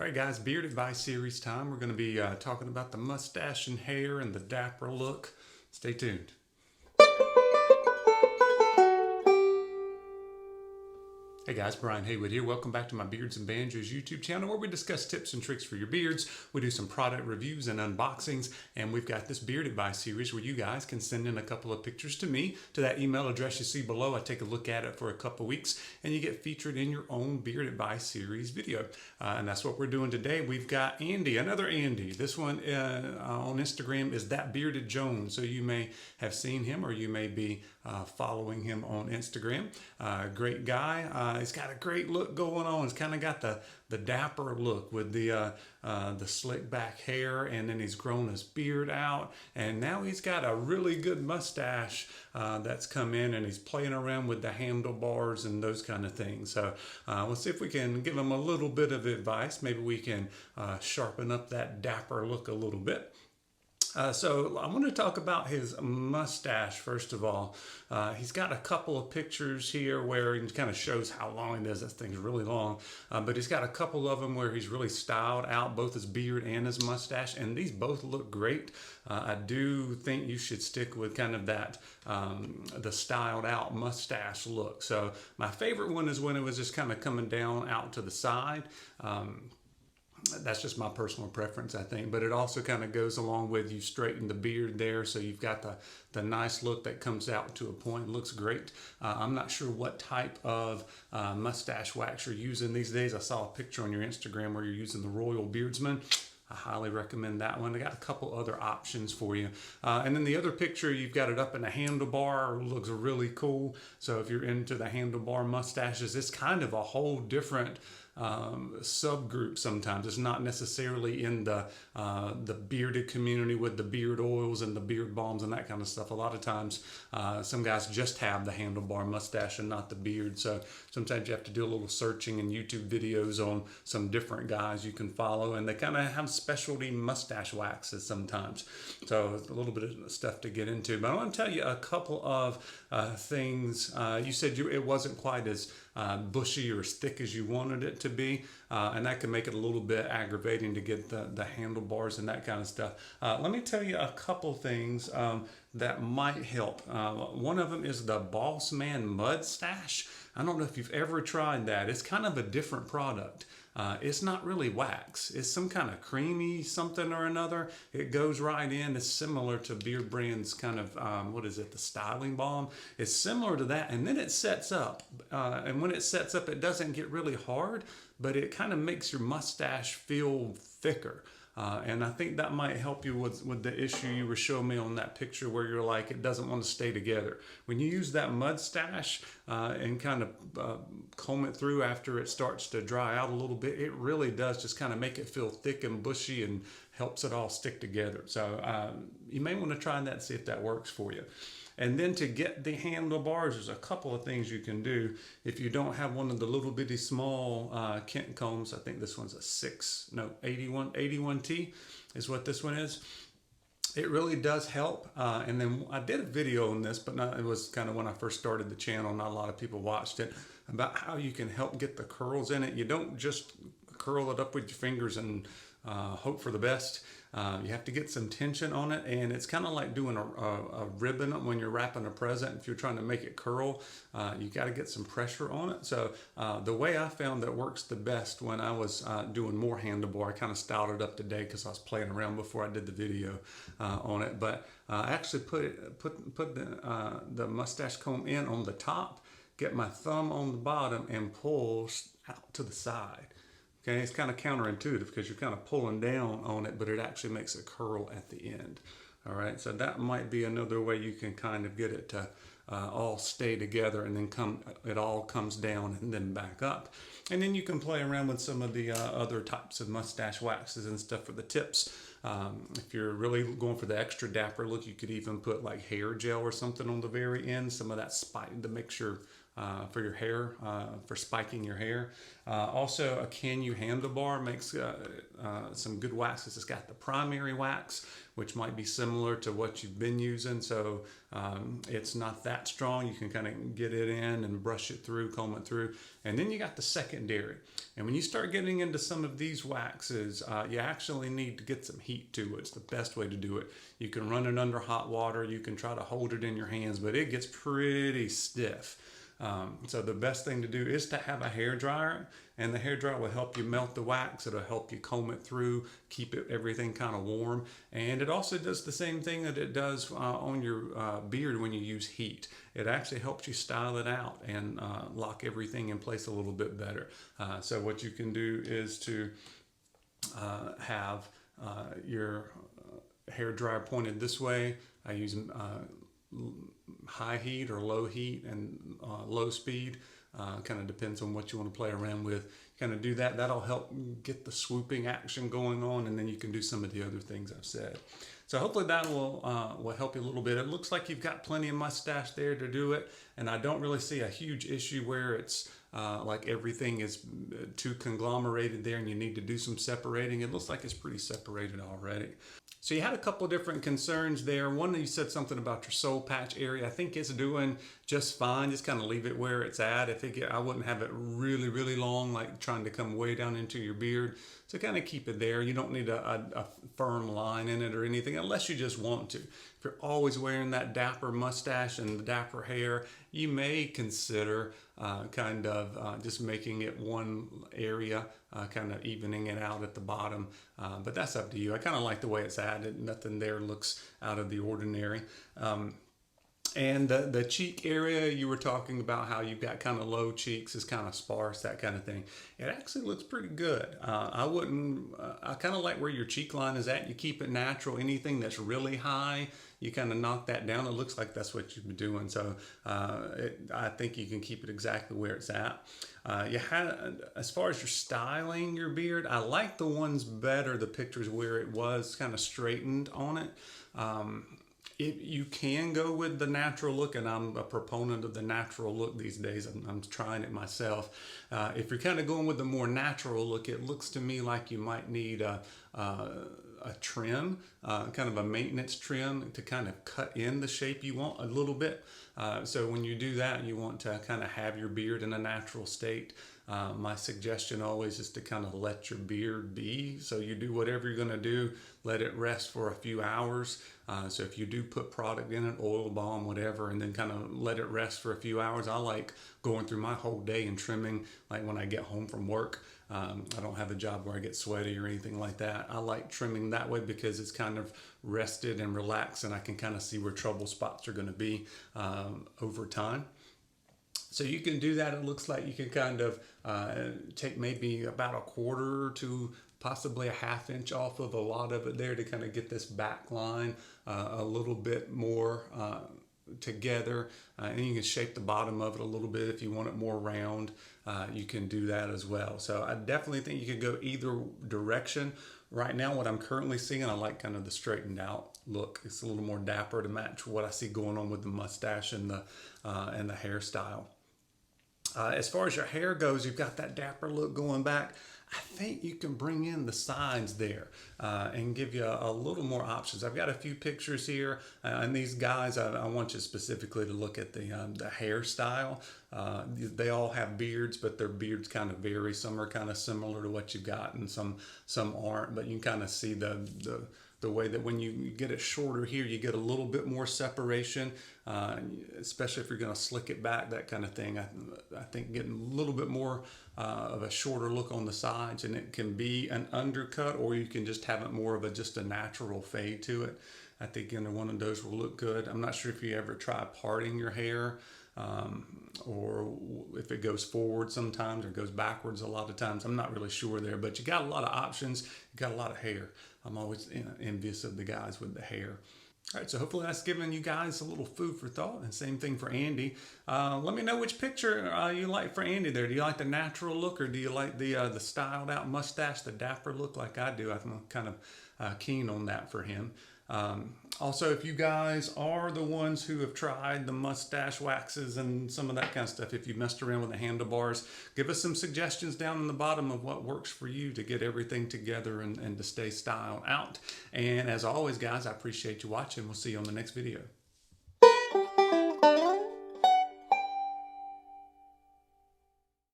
All right, guys, Beard Advice Series time. We're going to be talking about the mustache and hair and the dapper look. Stay tuned. Hey guys, Brian Haywood here. Welcome back to my Beards and Banjos YouTube channel where we discuss tips and tricks for your beards. We do some product reviews and unboxings, and we've got this beard advice series where you guys can send in a couple of pictures to me to that email address you see below. I take a look at it for a couple weeks and you get featured in your own beard advice series video. And that's what we're doing today. We've got Andy, another Andy. This one on Instagram is That Bearded Jones. So you may have seen him or you may be following him on Instagram. Great guy. He's got a great look going on. He's kind of got the dapper look with the slick back hair, and then he's grown his beard out, and now he's got a really good mustache that's come in, and he's playing around with the handlebars and those kind of things. So we'll see if we can give him a little bit of advice. Maybe we can sharpen up that dapper look a little bit. So I want to talk about his mustache first of all. He's got a couple of pictures here where he kind of shows how long it is. That thing's really long. But he's got a couple of them where he's really styled out both his beard and his mustache. And these both look great. I do think you should stick with kind of that, the styled out mustache look. So my favorite one is when it was just kind of coming down out to the side. That's just my personal preference, I think, but it also kind of goes along with you straighten the beard there, so you've got the nice look that comes out to a point. It looks great. I'm not sure what type of mustache wax you're using these days. I saw a picture on your Instagram where you're using the Royal Beardsman. I highly recommend that one. I got a couple other options for you. And then the other picture, you've got it up in a handlebar. It looks really cool. So if you're into the handlebar mustaches, it's kind of a whole different subgroup sometimes. It's not necessarily in the bearded community with the beard oils and the beard balms and that kind of stuff. A lot of times some guys just have the handlebar mustache and not the beard. So sometimes you have to do a little searching in YouTube videos on some different guys you can follow, and they kind of have specialty mustache waxes sometimes. So it's a little bit of stuff to get into. But I want to tell you a couple of things. You said it wasn't quite as bushy or as thick as you wanted it to be, and that can make it a little bit aggravating to get the handlebars and that kind of stuff. Let me tell you a couple things that might help. One of them is the Boss Man Mud Stash. I don't know if you've ever tried that. It's kind of a different product. It's not really wax. It's some kind of creamy something or another. It goes right in. It's similar to Beard Brand's kind of, what is it, the styling balm. It's similar to that, and then it sets up. And when it sets up, it doesn't get really hard, but it kind of makes your mustache feel thicker. And I think that might help you with the issue you were showing me on that picture where you're like, it doesn't want to stay together. When you use that mud stash and kind of comb it through after it starts to dry out a little bit, it really does just kind of make it feel thick and bushy and helps it all stick together. So you may want to try that and see if that works for you. And then to get the handlebars, there's a couple of things you can do. If you don't have one of the little bitty small Kent combs, I think this one's a 81T is what this one is. It really does help. And then I did a video on this, but it was kind of when I first started the channel. Not a lot of people watched it, about how you can help get the curls in it. You don't just curl it up with your fingers and hope for the best. You have to get some tension on it, and it's kind of like doing a ribbon when you're wrapping a present. If you're trying to make it curl, you got to get some pressure on it. So the way I found that works the best when I was doing more handlebar, I kind of styled it up today because I was playing around before I did the video on it. But I actually put the mustache comb in on the top, get my thumb on the bottom, and pull out to the side. Okay, it's kind of counterintuitive because you're kind of pulling down on it, but it actually makes a curl at the end. All right, so that might be another way you can kind of get it to all stay together, and then it all comes down and then back up. And then you can play around with some of the other types of mustache waxes and stuff for the tips. If you're really going for the extra dapper look, you could even put like hair gel or something on the very end, some of that spice to make your for your hair, for spiking your hair. Also, a Cannu handlebar makes some good waxes. It's got the primary wax, which might be similar to what you've been using. So it's not that strong. You can kind of get it in and brush it through, comb it through. And then you got the secondary. And when you start getting into some of these waxes, you actually need to get some heat to it. It's the best way to do it. You can run it under hot water. You can try to hold it in your hands, but it gets pretty stiff. So the best thing to do is to have a hair dryer, and the hair dryer will help you melt the wax. It'll help you comb it through, keep everything kind of warm. And it also does the same thing that it does on your beard when you use heat. It actually helps you style it out and lock everything in place a little bit better. So what you can do is to have your hair dryer pointed this way. I use high heat or low heat and low speed. Kind of depends on what you want to play around with. Kind of do that. That'll help get the swooping action going on, and then you can do some of the other things I've said. So hopefully that will help you a little bit. It looks like you've got plenty of mustache there to do it, and I don't really see a huge issue where it's like everything is too conglomerated there and you need to do some separating. It looks like it's pretty separated already. So you had a couple different concerns there. One, you said something about your soul patch area. I think it's doing just fine. Just kind of leave it where it's at. I wouldn't have it really, really long, like trying to come way down into your beard. So kind of keep it there. You don't need a firm line in it or anything unless you just want to. If you're always wearing that dapper mustache and the dapper hair, you may consider just making it one area, kind of evening it out at the bottom. But that's up to you. I kind of like the way it's added. Nothing there looks out of the ordinary. And the cheek area, you were talking about how you've got kind of low cheeks, is kind of sparse, that kind of thing. It actually looks pretty good. I kind of like where your cheek line is at. You keep it natural. Anything that's really high, you kind of knock that down. It looks like that's what you've been doing. So I think you can keep it exactly where it's at. As far as your styling your beard, I like the ones better, the pictures where it was kind of straightened on it. You can go with the natural look, and I'm a proponent of the natural look these days. I'm trying it myself. If you're kind of going with the more natural look, it looks to me like you might need a trim, kind of a maintenance trim to kind of cut in the shape you want a little bit. So when you do that, you want to kind of have your beard in a natural state. My suggestion always is to kind of let your beard be. So you do whatever you're going to do, let it rest for a few hours. So if you do put product in it, oil, balm, whatever, and then kind of let it rest for a few hours. I like going through my whole day and trimming, like when I get home from work. I don't have a job where I get sweaty or anything like that. I like trimming that way because it's kind of rested and relaxed, and I can kind of see where trouble spots are going to be over time. So you can do that. It looks like you can kind of take maybe about a quarter to possibly a ½ inch off of a lot of it there to kind of get this back line a little bit more together. And you can shape the bottom of it a little bit if you want it more round. You can do that as well. So I definitely think you could go either direction. Right now, what I'm currently seeing, I like kind of the straightened out look. It's a little more dapper to match what I see going on with the mustache and the hairstyle. As far as your hair goes, you've got that dapper look going back. I think you can bring in the sides there and give you a little more options. I've got a few pictures here, and these guys, I want you specifically to look at the hairstyle. They all have beards, but their beards kind of vary. Some are kind of similar to what you've got, and some aren't. But you can kind of see the way that when you get it shorter here, you get a little bit more separation, especially if you're going to slick it back, that kind of thing. I think getting a little bit more of a shorter look on the sides, and it can be an undercut, or you can just have it more of just a natural fade to it. I think either one of those will look good. I'm not sure if you ever try parting your hair, or if it goes forward sometimes or goes backwards a lot of times. I'm not really sure there, but you got a lot of options. You got a lot of hair. I'm always envious of the guys with the hair. All right, so hopefully that's given you guys a little food for thought, and same thing for Andy. Let me know which picture you like for Andy there. Do you like the natural look, or do you like the styled out mustache, the dapper look like I do? I'm kind of keen on that for him. Also, if you guys are the ones who have tried the mustache waxes and some of that kind of stuff, if you messed around with the handlebars, give us some suggestions down in the bottom of what works for you to get everything together and to stay style out. And as always, guys, I appreciate you watching. We'll see you on the next video.